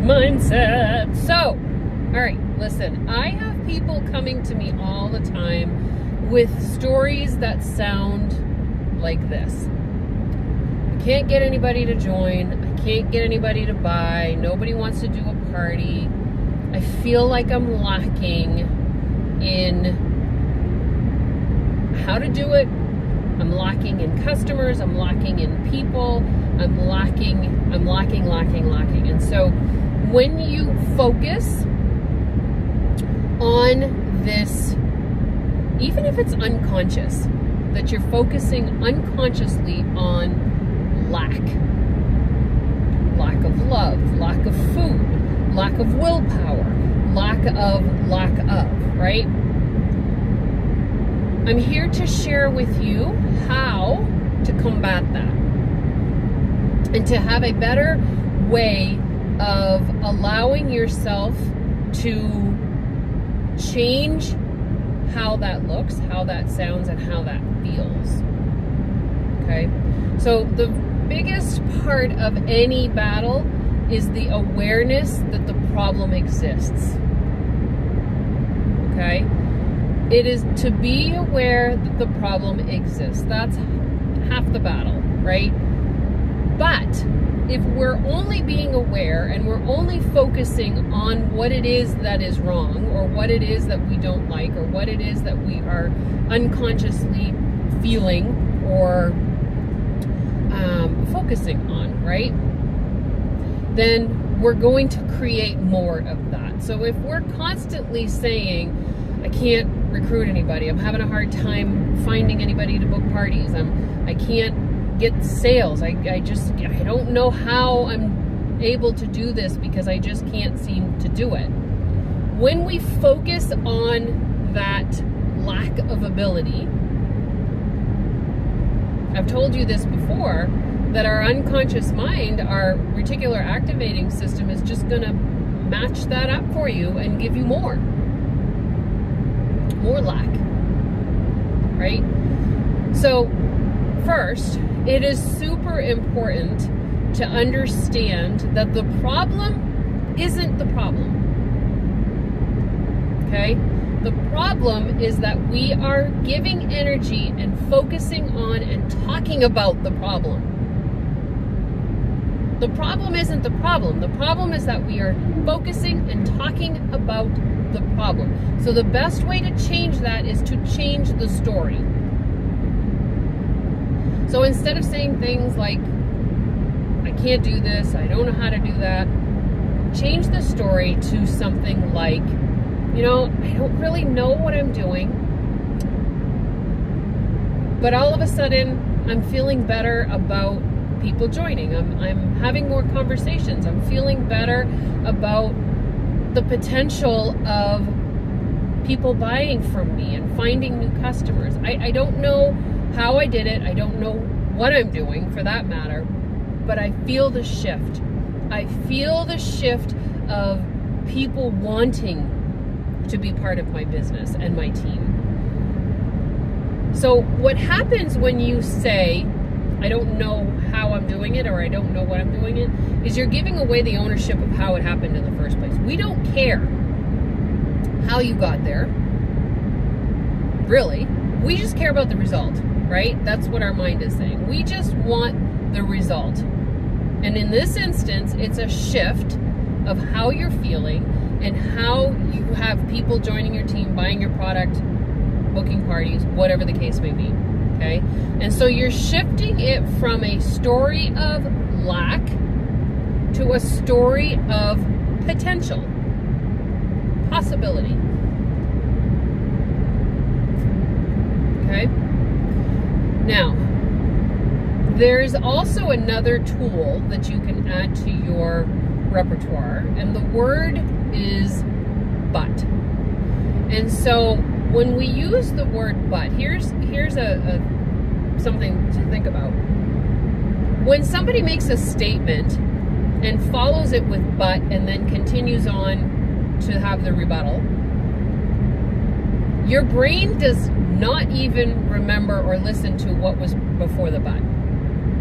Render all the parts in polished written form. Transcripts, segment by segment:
mindset. So, all right, listen, I have people coming to me all the time with stories that sound like this. I can't get anybody to join. I can't get anybody to buy. Nobody wants to do a party. I feel like I'm lacking in how to do it. I'm lacking in customers. I'm lacking in people. I'm lacking. And so when you focus on this, even if it's unconscious, that you're focusing unconsciously on lack of love, lack of food, lack of willpower, lack of, right? I'm here to share with you how to combat that and to have a better way of allowing yourself to change how that looks, how that sounds, and how that feels. Okay? So the biggest part of any battle is the awareness that the problem exists. Okay? It is to be aware that the problem exists. That's half the battle, right? But if we're only being aware and we're only focusing on what it is that is wrong, or what it is that we don't like, or what it is that we are unconsciously feeling or focusing on, right? Then we're going to create more of that. So if we're constantly saying, I can't recruit anybody, I'm having a hard time finding anybody to book parties, I can't get sales, I don't know how I'm able to do this because I just can't seem to do it. When we focus on that lack of ability, I've told you this before, that our unconscious mind, our reticular activating system, is just going to match that up for you and give you more lack, right? So first, it is super important to understand that the problem isn't the problem. Okay? The problem is that we are giving energy and focusing on and talking about the problem. The problem isn't the problem. The problem is that we are focusing and talking about the problem. So the best way to change that is to change the story. So instead of saying things like, I can't do this, I don't know how to do that, change the story to something like, you know, I don't really know what I'm doing, but all of a sudden I'm feeling better about people joining. I'm having more conversations. I'm feeling better about the potential of people buying from me and finding new customers. I don't know how I did it. I don't know what I'm doing for that matter, but I feel the shift. I feel the shift of people wanting to be part of my business and my team. So what happens when you say, I don't know how I'm doing it, or I don't know what I'm doing it, is you're giving away the ownership of how it happened in the first place. We don't care how you got there, really. We just care about the result, right? That's what our mind is saying. We just want the result. And in this instance, it's a shift of how you're feeling and how you have people joining your team, buying your product, booking parties, whatever the case may be. Okay? And so you're shifting it from a story of lack to a story of potential, possibility. Okay? Now, there's also another tool that you can add to your repertoire, and the word is but. And so when we use the word but, here's something to think about. When somebody makes a statement and follows it with but and then continues on to have the rebuttal, your brain does not even remember or listen to what was before the but.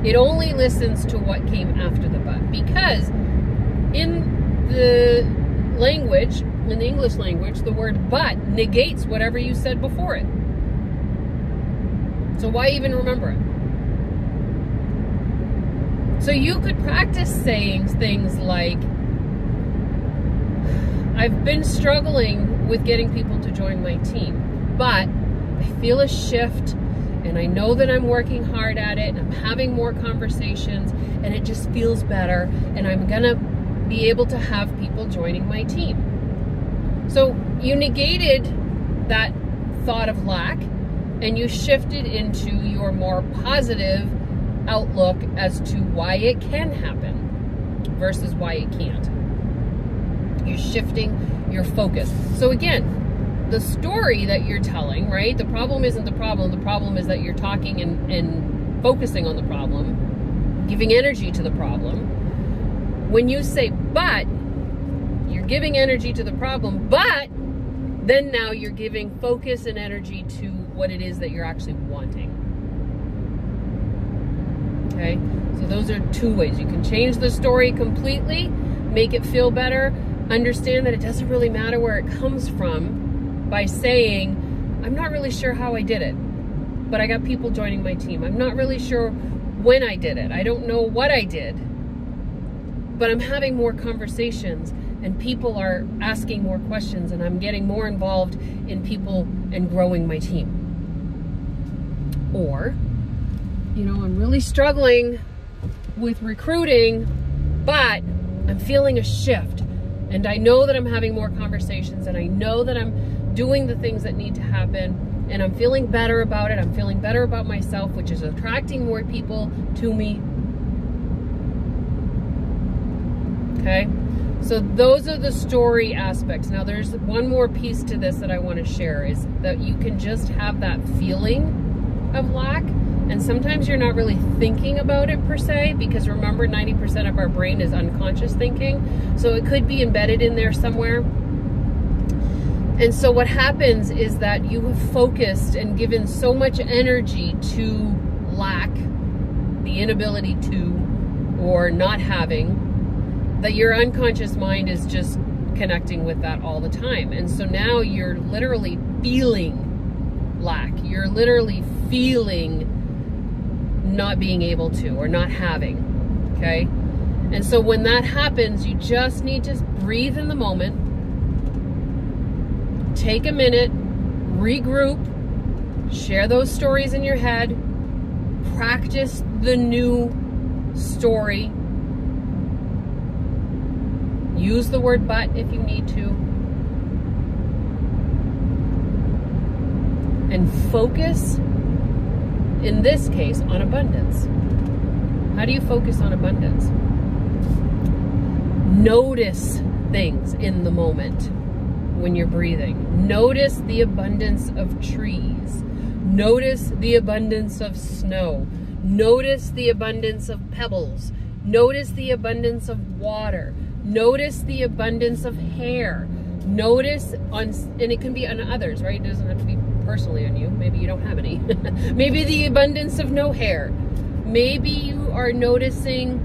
It only listens to what came after the but, because in the language, in the English language, the word but negates whatever you said before it. So why even remember it? So you could practice saying things like, I've been struggling with getting people to join my team, but I feel a shift and I know that I'm working hard at it and I'm having more conversations and it just feels better and I'm gonna be able to have people joining my team. So you negated that thought of lack and you shifted into your more positive outlook as to why it can happen versus why it can't. You're shifting your focus. So again, the story that you're telling, right? The problem isn't the problem. The problem is that you're talking and focusing on the problem, giving energy to the problem. When you say, but, you're giving energy to the problem, but then now you're giving focus and energy to what it is that you're actually wanting. Okay? So those are two ways. You can change the story completely, make it feel better, understand that it doesn't really matter where it comes from by saying, I'm not really sure how I did it, but I got people joining my team. I'm not really sure when I did it. I don't know what I did, but I'm having more conversations and people are asking more questions and I'm getting more involved in people and growing my team. Or, you know, I'm really struggling with recruiting, but I'm feeling a shift. And I know that I'm having more conversations and I know that I'm doing the things that need to happen and I'm feeling better about it. I'm feeling better about myself, which is attracting more people to me. Okay? So those are the story aspects. Now there's one more piece to this that I want to share, is that you can just have that feeling of lack. And sometimes you're not really thinking about it per se, because remember, 90% of our brain is unconscious thinking. So it could be embedded in there somewhere. And so what happens is that you have focused and given so much energy to lack, the inability to, or not having, that your unconscious mind is just connecting with that all the time. And so now you're literally feeling lack. You're literally feeling not being able to, or not having, okay? And so when that happens, you just need to breathe in the moment, take a minute, regroup, share those stories in your head, practice the new story, use the word but if you need to, and focus, in this case, on abundance. How do you focus on abundance? Notice things in the moment when you're breathing. Notice the abundance of trees. Notice the abundance of snow. Notice the abundance of pebbles. Notice the abundance of water. Notice the abundance of hair. Notice on, and it can be on others, right? It doesn't have to be personally on you. Maybe you don't have any. Maybe the abundance of no hair. Maybe you are noticing,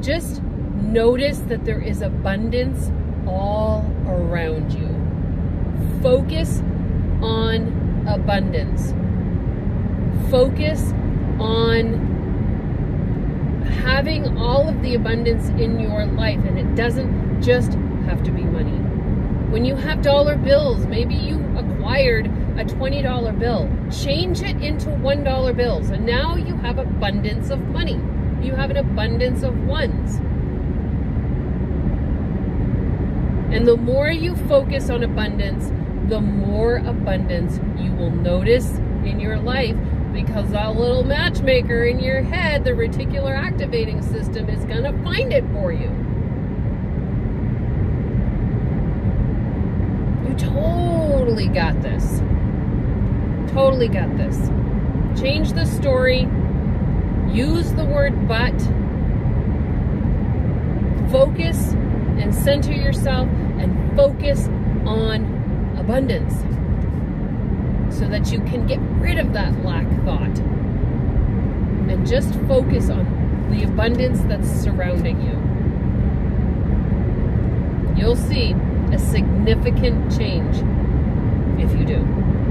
just notice that there is abundance all around you. Focus on abundance. Focus on having all of the abundance in your life, and it doesn't just have to be money. When you have dollar bills, maybe you acquired a $20 bill, change it into $1 bills, and now you have abundance of money. You have an abundance of ones. And the more you focus on abundance, the more abundance you will notice in your life, because that little matchmaker in your head, the reticular activating system, is gonna find it for you. You totally got this. Totally got this. Change the story. Use the word but. Focus and center yourself and focus on abundance, so that you can get rid of that lack thought and just focus on the abundance that's surrounding you. You'll see a significant change if you do.